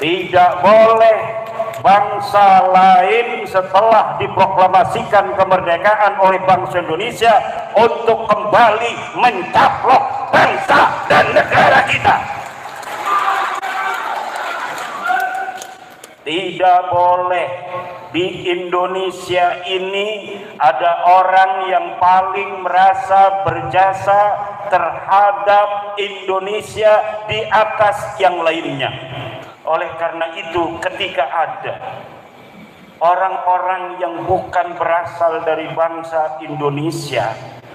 Tidak boleh bangsa lain setelah diproklamasikan kemerdekaan oleh bangsa Indonesia untuk kembali mencaplok bangsa dan negara kita. Tidak boleh. Di Indonesia ini ada orang yang paling merasa berjasa terhadap Indonesia di atas yang lainnya. Oleh karena itu, ketika ada orang-orang yang bukan berasal dari bangsa Indonesia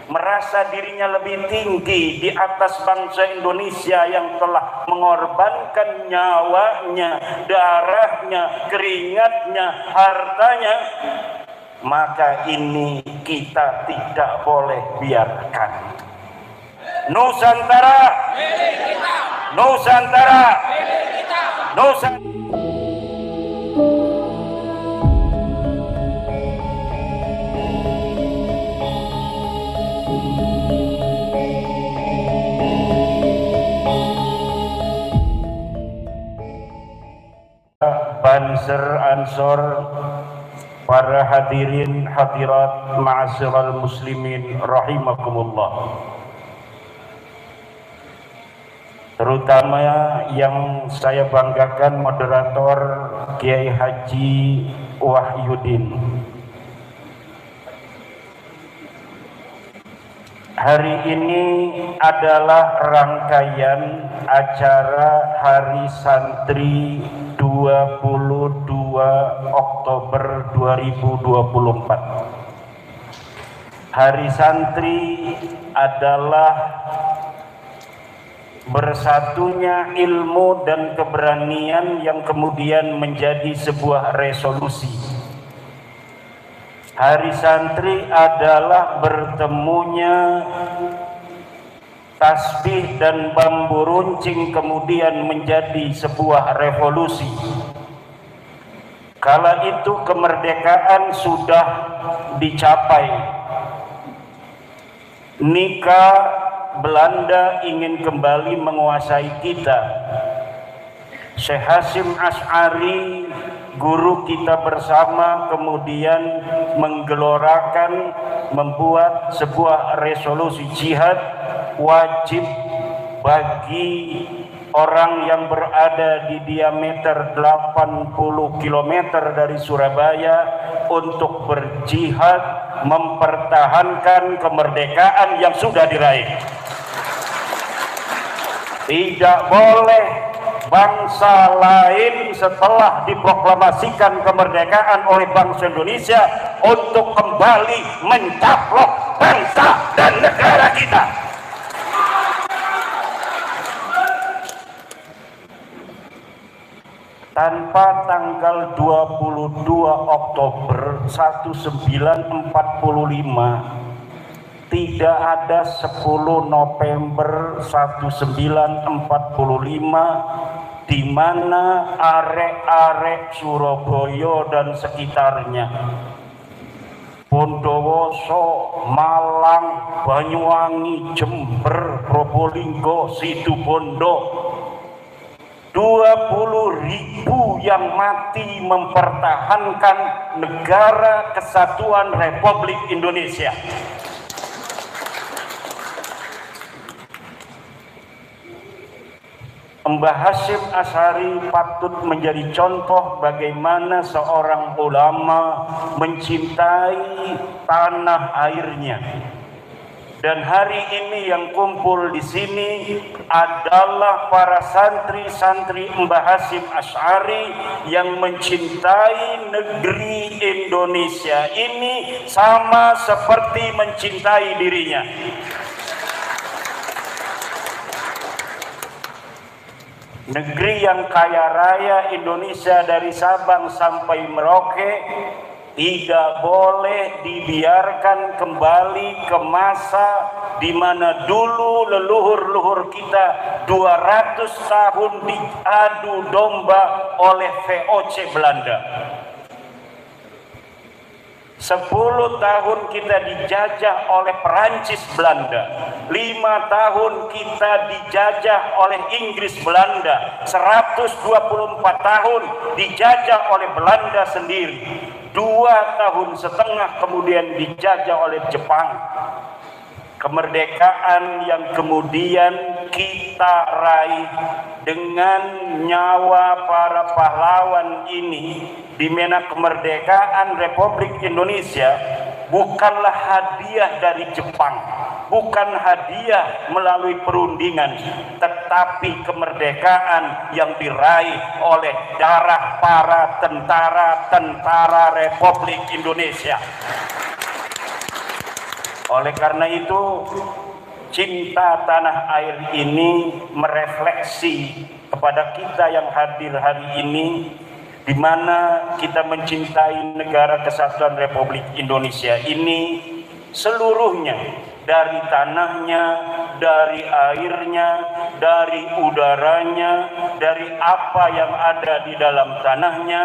merasa dirinya lebih tinggi di atas bangsa Indonesia yang telah mengorbankan nyawanya, darahnya, keringatnya, hartanya, maka ini kita tidak boleh biarkan. Nusantara, Nusantara, Nusantara. Banser Ansor, para hadirin hadirat ma'asyiral muslimin rahimakumullah, terutama yang saya banggakan moderator Kiai Haji Wahyudin. Hari ini adalah rangkaian acara Hari Santri 22 Oktober 2024. Hari Santri adalah bersatunya ilmu dan keberanian yang kemudian menjadi sebuah resolusi. Hari Santri adalah bertemunya tasbih dan bambu runcing kemudian menjadi sebuah revolusi. Kala itu kemerdekaan sudah dicapai. Nikah Belanda ingin kembali menguasai kita. Syekh Hasyim Asy'ari, guru kita bersama, kemudian menggelorakan, membuat sebuah resolusi jihad wajib bagi orang yang berada di diameter 80 km dari Surabaya untuk berjihad mempertahankan kemerdekaan yang sudah diraih. Tidak boleh bangsa lain setelah diproklamasikan kemerdekaan oleh bangsa Indonesia untuk kembali mencaplok bangsa dan negara kita. Tanpa tanggal 22 Oktober 1945, tidak ada 10 November 1945 di mana arek-arek Surabaya dan sekitarnya, Bondowoso, Malang, Banyuwangi, Jember, Probolinggo, Situbondo, 20.000 yang mati mempertahankan negara kesatuan Republik Indonesia. Mbah Hasyim Asy'ari patut menjadi contoh bagaimana seorang ulama mencintai tanah airnya. Dan hari ini yang kumpul di sini adalah para santri-santri Mbah Hasyim Asy'ari yang mencintai negeri Indonesia ini sama seperti mencintai dirinya. Negeri yang kaya raya Indonesia dari Sabang sampai Merauke tidak boleh dibiarkan kembali ke masa di mana dulu leluhur-leluhur kita 200 tahun diadu domba oleh VOC Belanda. 10 tahun kita dijajah oleh Perancis Belanda, 5 tahun kita dijajah oleh Inggris Belanda, 124 tahun dijajah oleh Belanda sendiri, 2 tahun setengah kemudian dijajah oleh Jepang. Kemerdekaan yang kemudian kita raih dengan nyawa para pahlawan ini, di mana kemerdekaan Republik Indonesia bukanlah hadiah dari Jepang, bukan hadiah melalui perundingan, tetapi kemerdekaan yang diraih oleh darah para tentara Republik Indonesia. Oleh karena itu, cinta tanah air ini merefleksi kepada kita yang hadir hari ini, di mana kita mencintai negara kesatuan Republik Indonesia ini seluruhnya, dari tanahnya, dari airnya, dari udaranya, dari apa yang ada di dalam tanahnya,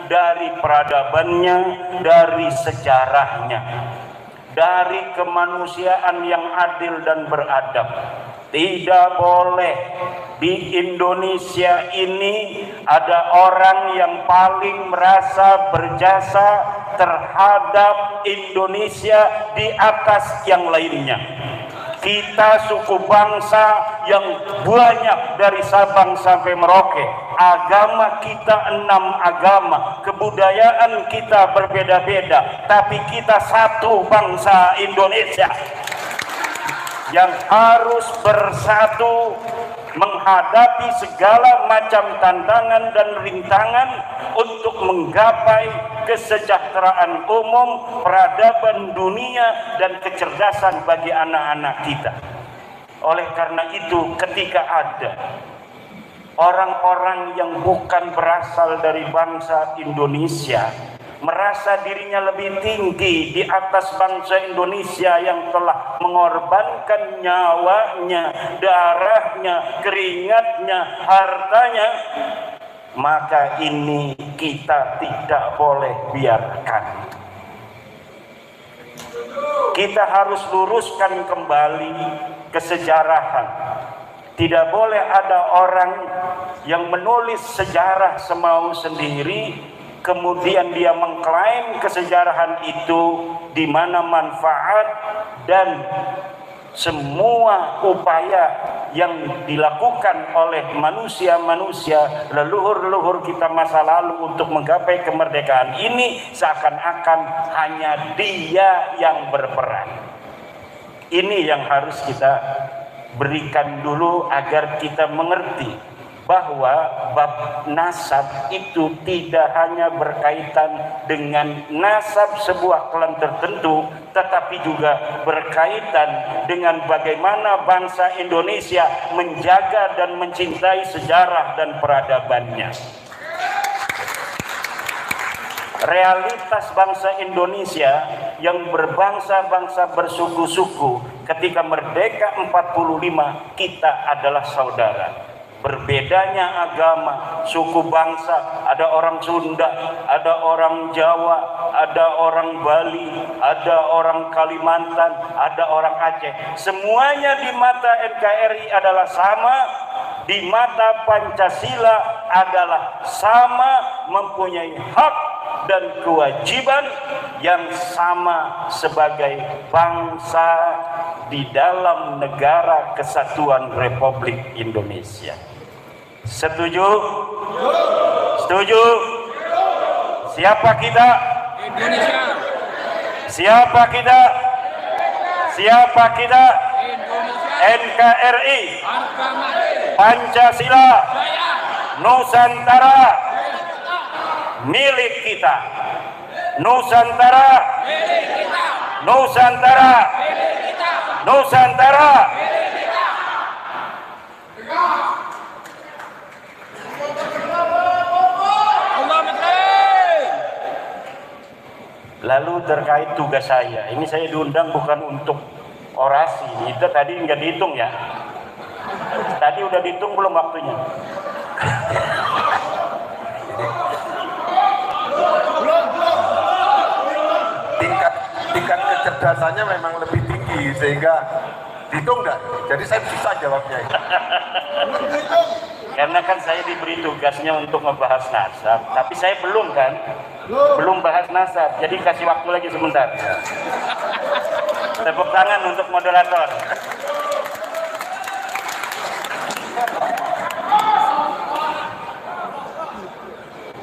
dari peradabannya, dari sejarahnya, dari kemanusiaan yang adil dan beradab. Tidak boleh di Indonesia ini ada orang yang paling merasa berjasa terhadap Indonesia di atas yang lainnya. Kita suku bangsa yang banyak dari Sabang sampai Merauke. Agama kita 6 agama, kebudayaan kita berbeda-beda, tapi kita satu bangsa Indonesia yang harus bersatu menghadapi segala macam tantangan dan rintangan untuk menggapai kesejahteraan umum, peradaban dunia, dan kecerdasan bagi anak-anak kita. Oleh karena itu, ketika ada orang-orang yang bukan berasal dari bangsa Indonesia merasa dirinya lebih tinggi di atas bangsa Indonesia yang telah mengorbankan nyawanya, darahnya, keringatnya, hartanya, maka ini kita tidak boleh biarkan. Kita harus luruskan kembali kesejarahan. Tidak boleh ada orang yang menulis sejarah semau sendiri, kemudian dia mengklaim kesejarahan itu, di mana manfaat dan semua upaya yang dilakukan oleh manusia-manusia leluhur-leluhur kita masa lalu untuk menggapai kemerdekaan ini seakan-akan hanya dia yang berperan. Ini yang harus kita berikan dulu agar kita mengerti bahwa bab nasab itu tidak hanya berkaitan dengan nasab sebuah klan tertentu, tetapi juga berkaitan dengan bagaimana bangsa Indonesia menjaga dan mencintai sejarah dan peradabannya. Realitas bangsa Indonesia yang berbangsa-bangsa bersuku-suku, ketika merdeka 45, kita adalah saudara. Berbedanya agama, suku bangsa, ada orang Sunda, ada orang Jawa, ada orang Bali, ada orang Kalimantan, ada orang Aceh. Semuanya di mata NKRI adalah sama, di mata Pancasila adalah sama, mempunyai hak dan kewajiban yang sama sebagai bangsa di dalam negara kesatuan Republik Indonesia. Setuju? Setuju? Siapa kita? Indonesia. Siapa kita? Siapa kita? NKRI, Pancasila, Nusantara, milik kita. Nusantara, Nusantara, Nusantara. Lalu terkait tugas saya, ini saya diundang bukan untuk orasi, itu tadi nggak dihitung ya. Tadi udah dihitung belum waktunya? kecerdasannya memang lebih tinggi sehingga dihitung enggak? Jadi saya bisa jawabnya. Karena kan saya diberi tugasnya untuk membahas nasab, tapi saya belum kan, belum bahas nasab. Jadi kasih waktu lagi sebentar. Tepuk tangan untuk moderator.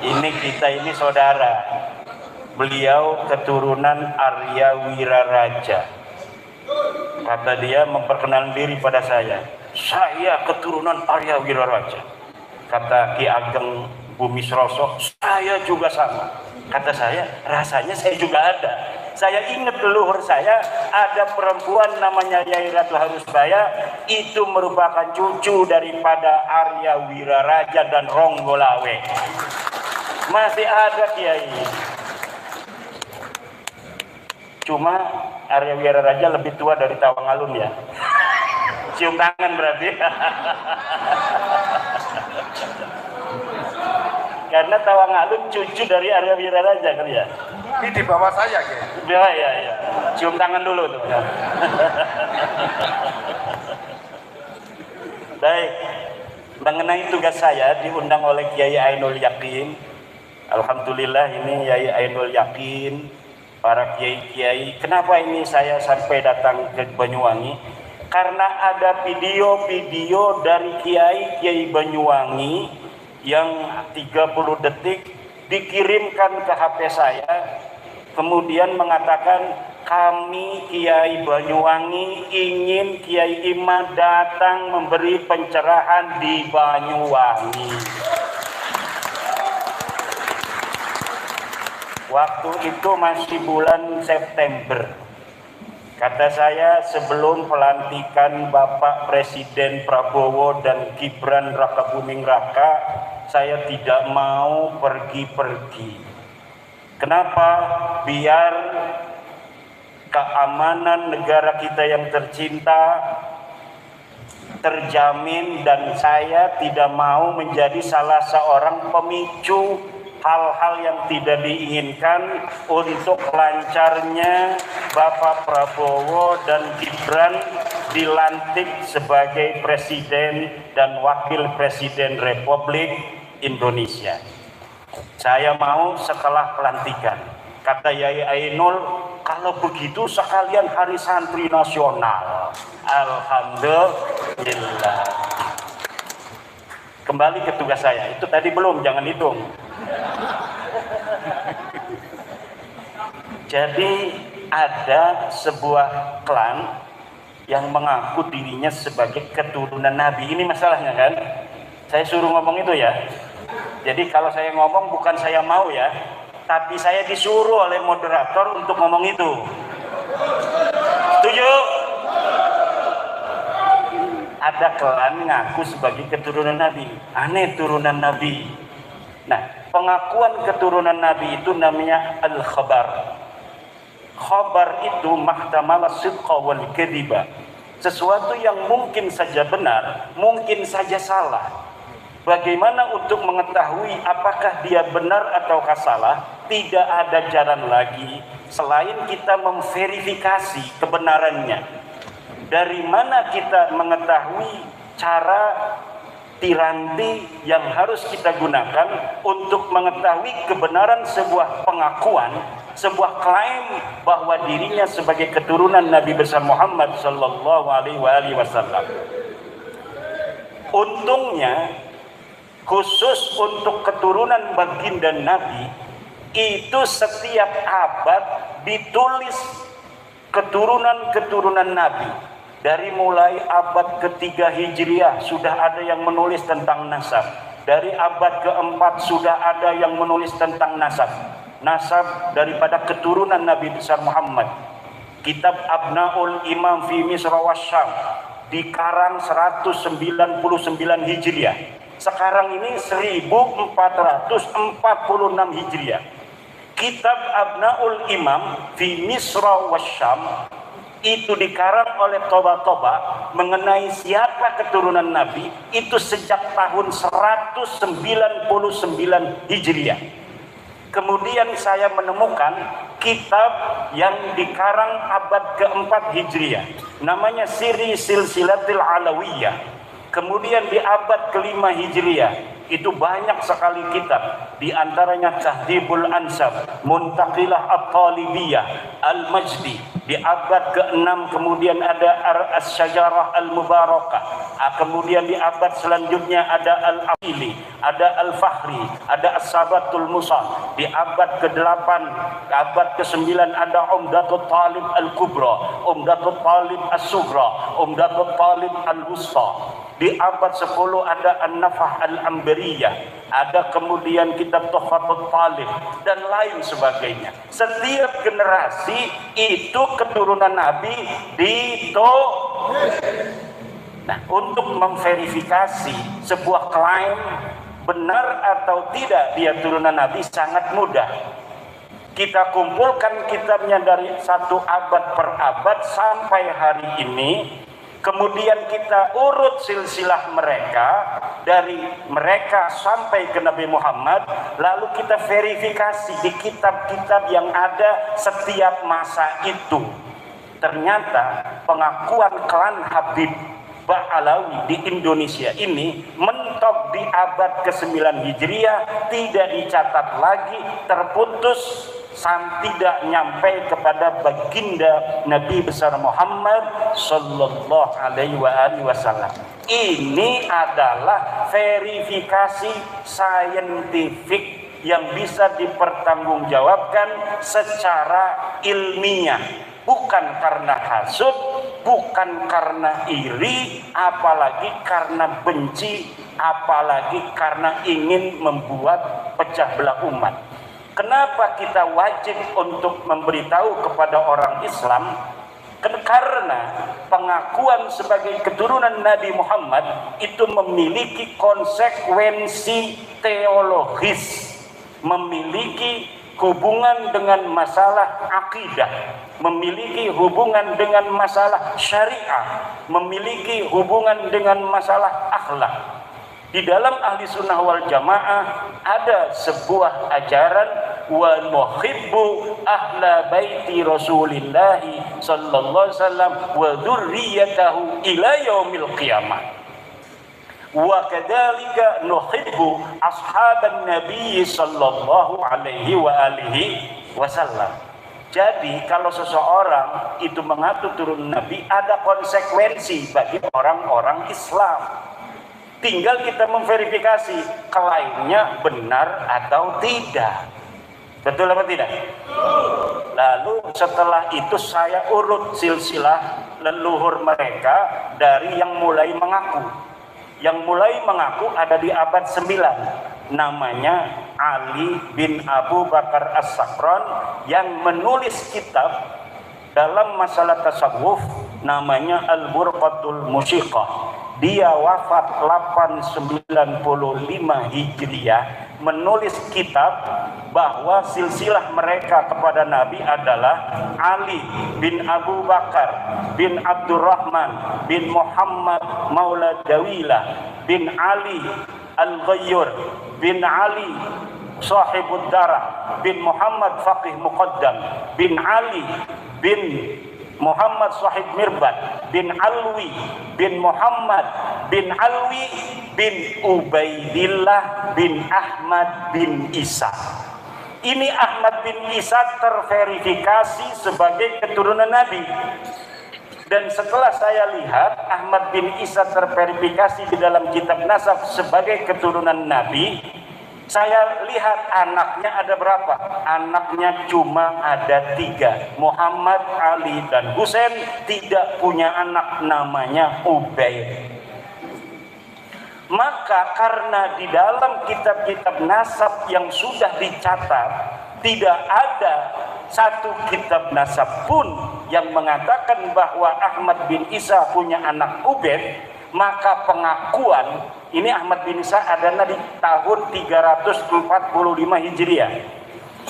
Ini kita ini saudara. Beliau keturunan Arya Wiraraja. Kata dia memperkenalkan diri pada saya keturunan Arya Wiraraja. Kata Ki Ageng Bumi Sroso, saya juga sama. Kata saya, rasanya saya juga ada. Saya ingat leluhur saya ada perempuan namanya Yai Ratu Harusbaya, itu merupakan cucu daripada Arya Wiraraja dan Ronggolawe. Masih ada Kiai. Cuma Arya Wiraraja lebih tua dari Tawangalun ya. Cium tangan berarti. Karena Tawangalun cucu dari Arya Wiraraja kan ya. Ini di bawah saya, Ki. Ya. Cium tangan dulu tuh. Baik. Mengenai tugas saya diundang oleh Kiai Ainul Yakin. Alhamdulillah ini Kiai Ainul Yakin, para kiai-kiai. Kenapa ini saya sampai datang ke Banyuwangi? Karena ada video-video dari kiai-kiai Banyuwangi yang 30 detik dikirimkan ke HP saya, kemudian mengatakan kami Kiai Banyuwangi ingin Kiai Imad datang memberi pencerahan di Banyuwangi. Waktu itu masih bulan September. Kata saya, sebelum pelantikan Bapak Presiden Prabowo dan Gibran Rakabuming Raka, saya tidak mau pergi-pergi. Kenapa? Biar keamanan negara kita yang tercinta terjamin, dan saya tidak mau menjadi salah seorang pemicu hal-hal yang tidak diinginkan untuk lancarnya Bapak Prabowo dan Gibran dilantik sebagai Presiden dan Wakil Presiden Republik Indonesia. Saya mau setelah pelantikan. Kata Yai Ainul, kalau begitu sekalian Hari Santri Nasional. Alhamdulillah. Kembali ke tugas saya. Itu tadi belum, jangan hitung. Jadi ada sebuah klan yang mengaku dirinya sebagai keturunan Nabi. Ini masalahnya kan? Saya suruh ngomong itu ya. Jadi kalau saya ngomong bukan saya mau ya, tapi saya disuruh oleh moderator untuk ngomong itu. Setuju? Ada klan ngaku sebagai keturunan Nabi. Aneh turunan Nabi. Nah, pengakuan keturunan Nabi itu namanya al-khabar. Khabar itu mahtamala sidqa wal kadhiba. Sesuatu yang mungkin saja benar, mungkin saja salah. Bagaimana untuk mengetahui apakah dia benar ataukah salah? Tidak ada jalan lagi selain kita memverifikasi kebenarannya. Dari mana kita mengetahui cara tiranti yang harus kita gunakan untuk mengetahui kebenaran sebuah pengakuan, sebuah klaim bahwa dirinya sebagai keturunan Nabi besar Muhammad sallallahu alaihi wasallam. Untungnya khusus untuk keturunan baginda Nabi itu setiap abad ditulis keturunan-keturunan Nabi. Dari mulai abad ketiga Hijriah sudah ada yang menulis tentang nasab. Dari abad keempat sudah ada yang menulis tentang nasab. Nasab daripada keturunan Nabi besar Muhammad. Kitab Abnaul Imam fi Misra wa Syam dikarang 199 Hijriah. Sekarang ini 1446 Hijriah. Kitab Abnaul Imam fi Misra wa Syam itu dikarang oleh Toba-Toba mengenai siapa keturunan Nabi itu sejak tahun 199 Hijriah. Kemudian saya menemukan kitab yang dikarang abad keempat Hijriah, namanya Siri Silsilatil Alawiyah. Kemudian di abad kelima Hijriah itu banyak sekali kitab, di antaranya Tahdhibul Ansab, Muntaqilah At-Talibiyah, Al-Majdi. Di abad ke-6 kemudian ada As-Syajarah Al-Mubarakah. Kemudian di abad selanjutnya ada Al-Aqili, ada Al-Fahri, ada As-Sabatul Musal. Di abad ke-8, abad ke-9 ada Umdatul Talib Al-Kubra, Umdatul Talib As-Sughra, Umdatul Talib Al-Wusta. Di abad 10 ada An-Nafah Al-Ambariyah, ada kemudian kitab Tuhfatul Talib dan lain sebagainya. Setiap generasi itu keturunan Nabi Nah, untuk memverifikasi sebuah klaim benar atau tidak dia turunan Nabi sangat mudah. Kita kumpulkan kitabnya dari satu abad per abad sampai hari ini. Kemudian kita urut silsilah mereka dari mereka sampai ke Nabi Muhammad, lalu kita verifikasi di kitab-kitab yang ada setiap masa itu. Ternyata pengakuan klan Habib Ba'alawi di Indonesia ini mentok di abad ke-9 Hijriah, tidak dicatat lagi, terputus, tidak nyampe kepada baginda Nabi besar Muhammad sallallahu alaihi wasallam. Ini adalah verifikasi saintifik yang bisa dipertanggungjawabkan secara ilmiah, bukan karena hasud, bukan karena iri, apalagi karena benci, apalagi karena ingin membuat pecah belah umat. Kenapa kita wajib untuk memberitahu kepada orang Islam? Karena pengakuan sebagai keturunan Nabi Muhammad itu memiliki konsekuensi teologis, memiliki hubungan dengan masalah akidah, memiliki hubungan dengan masalah syariah, memiliki hubungan dengan masalah akhlak. Di dalam ahli sunnah wal jamaah ada sebuah ajaran wa nuhibbu ahla baiti Rasulillah sallallahu alaihi wasallam wa dzurriyyatahu ila yaumil qiyamah. Wa kadzalika nuhibbu ashaban nabiy sallallahu alaihi wa alihi wasallam. Jadi kalau seseorang itu mengaku turun Nabi, ada konsekuensi bagi orang-orang Islam. Tinggal kita memverifikasi klaimnya benar atau tidak. Betul apa tidak? Lalu setelah itu saya urut silsilah leluhur mereka dari yang mulai mengaku. Yang mulai mengaku ada di abad 9. Namanya Ali bin Abu Bakar As-Sakran yang menulis kitab dalam masalah tasawuf namanya Al-Burqatul Musyiqah. Dia wafat 895 Hijriah, menulis kitab bahwa silsilah mereka kepada Nabi adalah Ali bin Abu Bakar bin Abdurrahman bin Muhammad Maula Dawilah bin Ali Al-Ghayyur bin Ali Sahibud Darah bin Muhammad Faqih Muqaddam bin Ali bin Muhammad Sahib Mirbat bin Alwi bin Muhammad bin Alwi bin Ubaidillah bin Ahmad bin Isa. Ini Ahmad bin Isa terverifikasi sebagai keturunan Nabi. Dan setelah saya lihat Ahmad bin Isa terverifikasi di dalam kitab nasab sebagai keturunan Nabi, saya lihat anaknya ada berapa? Anaknya cuma ada 3. Muhammad, Ali, dan Husain. Tidak punya anak namanya Ubaid. Maka karena di dalam kitab-kitab nasab yang sudah dicatat, tidak ada satu kitab nasab pun yang mengatakan bahwa Ahmad bin Isa punya anak Ubaid, maka pengakuan ini Ahmad bin Isa adalah di tahun 345 Hijriah.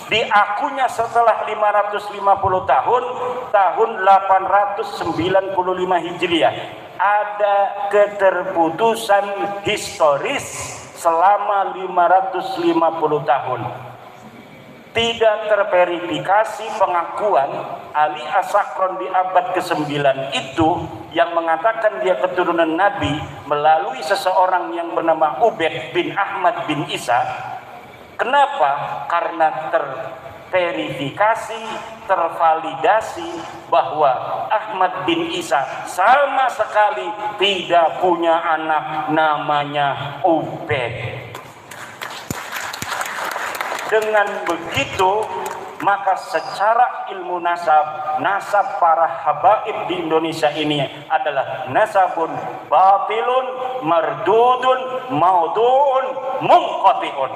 Diakunya setelah 550 tahun 895 Hijriah. Ada keterputusan historis selama 550 tahun. Tidak terverifikasi pengakuan Ali As-Sakron di abad ke-9 itu yang mengatakan dia keturunan Nabi melalui seseorang yang bernama Ubaid bin Ahmad bin Isa. Kenapa? Karena terverifikasi, tervalidasi bahwa Ahmad bin Isa sama sekali tidak punya anak namanya Ubaid. Dengan begitu, maka secara ilmu nasab para habaib di Indonesia ini adalah nasabun batilun mardudun maudun munqatiun.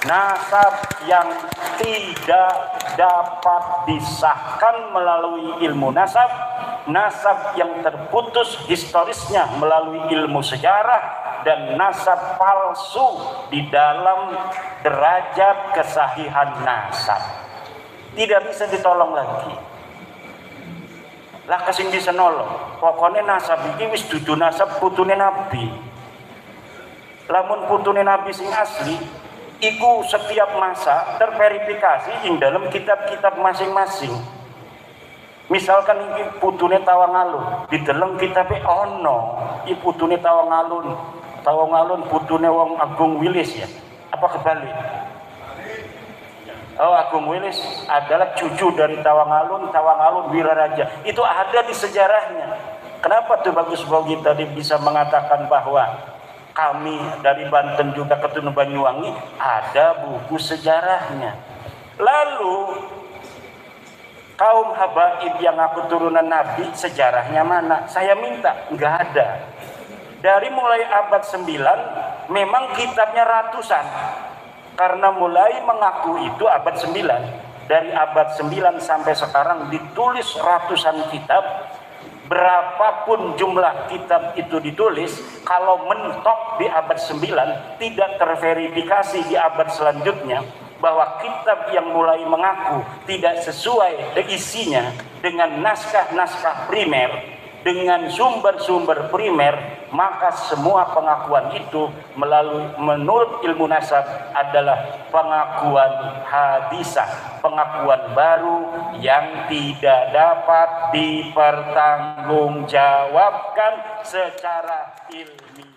Nasab yang tidak dapat disahkan melalui ilmu nasab, nasab yang terputus historisnya melalui ilmu sejarah, dan nasab palsu di dalam derajat kesahihan nasab. Tidak bisa ditolong lagi. Lah kasing bisa nolong. Pokoknya nasab ini wis dudu nasab putune Nabi. Lamun putune Nabi sing asli, iku setiap masa terverifikasi ing dalam kitab-kitab masing-masing. Misalkan iki putune Tawangalun, di dalam kitabnya ono, iki putune Tawangalun putune wong Agung Wilis ya. Apa kebalik? Oh, Agung Wilis adalah cucu dari Tawangalun Wiraraja. Itu ada di sejarahnya. Kenapa tuh Bagus Bogi tadi bisa mengatakan bahwa kami dari Banten juga keturunan Banyuwangi, ada buku sejarahnya. Lalu kaum habaib yang aku turunan Nabi, sejarahnya mana? Saya minta, nggak ada. Dari mulai abad 9 memang kitabnya ratusan, karena mulai mengaku itu abad 9. Dari abad 9 sampai sekarang ditulis ratusan kitab. Berapapun jumlah kitab itu ditulis, kalau mentok di abad 9 tidak terverifikasi di abad selanjutnya, bahwa kitab yang mulai mengaku tidak sesuai isinya dengan naskah-naskah primer, dengan sumber-sumber primer, maka semua pengakuan itu menurut ilmu nasab adalah pengakuan hadisah, pengakuan baru yang tidak dapat dipertanggungjawabkan secara ilmiah.